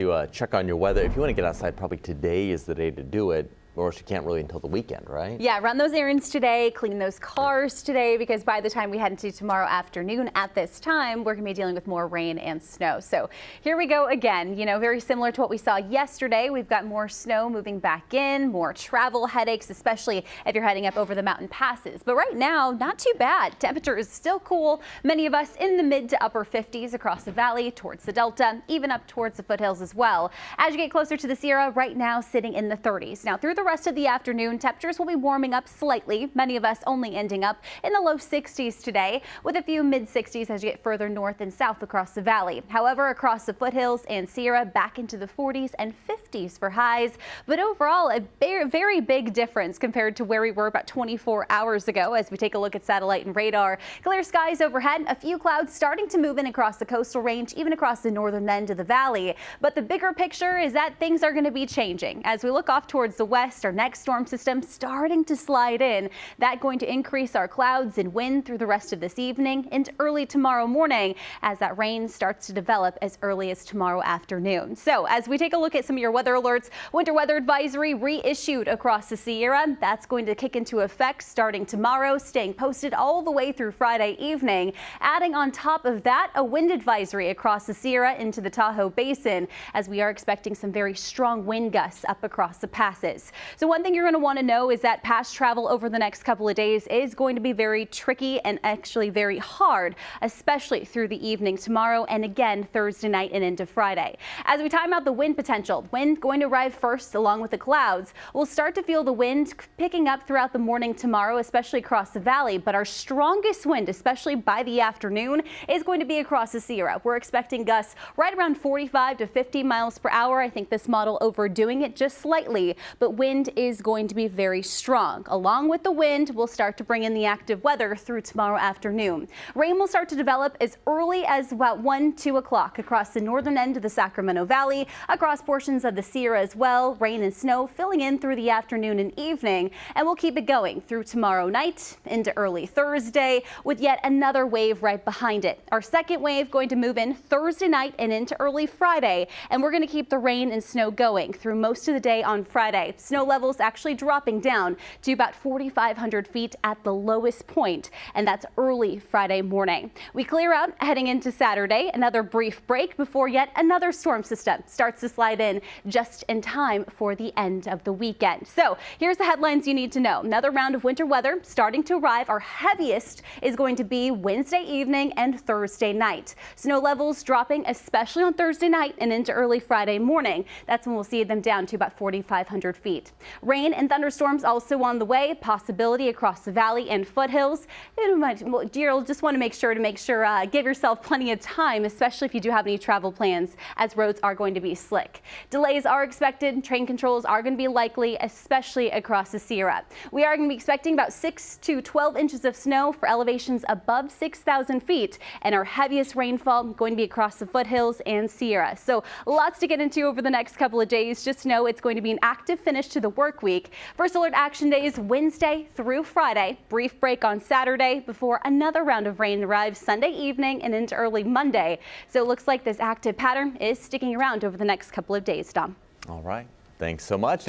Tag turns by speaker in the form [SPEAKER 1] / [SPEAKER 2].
[SPEAKER 1] You check on your weather. If you want to get outside, probably today is the day to do it. Or else you can't really until the weekend, right?
[SPEAKER 2] Yeah, run those errands today, clean those cars today, because by the time we head into tomorrow afternoon at this time, we're going to be dealing with more rain and snow. So here we go again, very similar to what we saw yesterday. We've got more snow moving back in, more travel headaches, especially if you're heading up over the mountain passes. But right now, not too bad. Temperature is still cool. Many of us in the mid to upper 50s across the valley, towards the Delta, even up towards the foothills as well. As you get closer to the Sierra, right now sitting in the 30s. Now through the rest of the afternoon, temperatures will be warming up slightly, many of us only ending up in the low 60s today, with a few mid 60s as you get further north and south across the valley. However, across the foothills and Sierra, back into the 40s and 50s for highs. But overall, a very big difference compared to where we were about 24 hours ago as we take a look at satellite and radar. Clear skies overhead, a few clouds starting to move in across the coastal range, even across the northern end of the valley. But the bigger picture is that things are going to be changing. As we look off towards the west, our next storm system starting to slide in. That going to increase our clouds and wind through the rest of this evening into early tomorrow morning as that rain starts to develop as early as tomorrow afternoon. So as we take a look at some of your weather alerts, winter weather advisory reissued across the Sierra. That's going to kick into effect starting tomorrow, staying posted all the way through Friday evening. Adding on top of that, a wind advisory across the Sierra into the Tahoe Basin as we are expecting some very strong wind gusts up across the passes. So one thing you're going to want to know is that pass travel over the next couple of days is going to be very tricky and actually very hard, especially through the evening tomorrow and again Thursday night and into Friday. As we time out the wind potential, wind going to arrive first along with the clouds. We'll start to feel the wind picking up throughout the morning tomorrow, especially across the valley, but our strongest wind, especially by the afternoon, is going to be across the Sierra. We're expecting gusts right around 45 to 50 miles per hour. I think this model overdoing it just slightly, but wind is going to be very strong. Along with the wind, we'll start to bring in the active weather through tomorrow afternoon. Rain will start to develop as early as about 2 o'clock across the northern end of the Sacramento Valley, across portions of the Sierra as well. Rain and snow filling in through the afternoon and evening, and we'll keep it going through tomorrow night into early Thursday with yet another wave right behind it. Our second wave going to move in Thursday night and into early Friday, and we're going to keep the rain and snow going through most of the day on Friday. Snow levels actually dropping down to about 4,500 feet at the lowest point, and that's early Friday morning. We clear out heading into Saturday, another brief break before yet another storm system starts to slide in just in time for the end of the weekend. So here's the headlines you need to know. Another round of winter weather starting to arrive. Our heaviest is going to be Wednesday evening and Thursday night. Snow levels dropping, especially on Thursday night and into early Friday morning. That's when we'll see them down to about 4,500 feet. Rain and thunderstorms also on the way, possibility across the valley and foothills. You'll just want to make sure give yourself plenty of time, especially if you do have any travel plans, as roads are going to be slick. Delays are expected. Train controls are going to be likely, especially across the Sierra. We are going to be expecting about 6 to 12 inches of snow for elevations above 6,000 feet, and our heaviest rainfall going to be across the foothills and Sierra. So lots to get into over the next couple of days. Just know it's going to be an active finish to the work week. First alert action days Wednesday through Friday. Brief break on Saturday before another round of rain arrives Sunday evening and into early Monday. So it looks like this active pattern is sticking around over the next couple of days, Dom.
[SPEAKER 1] All right. Thanks so much.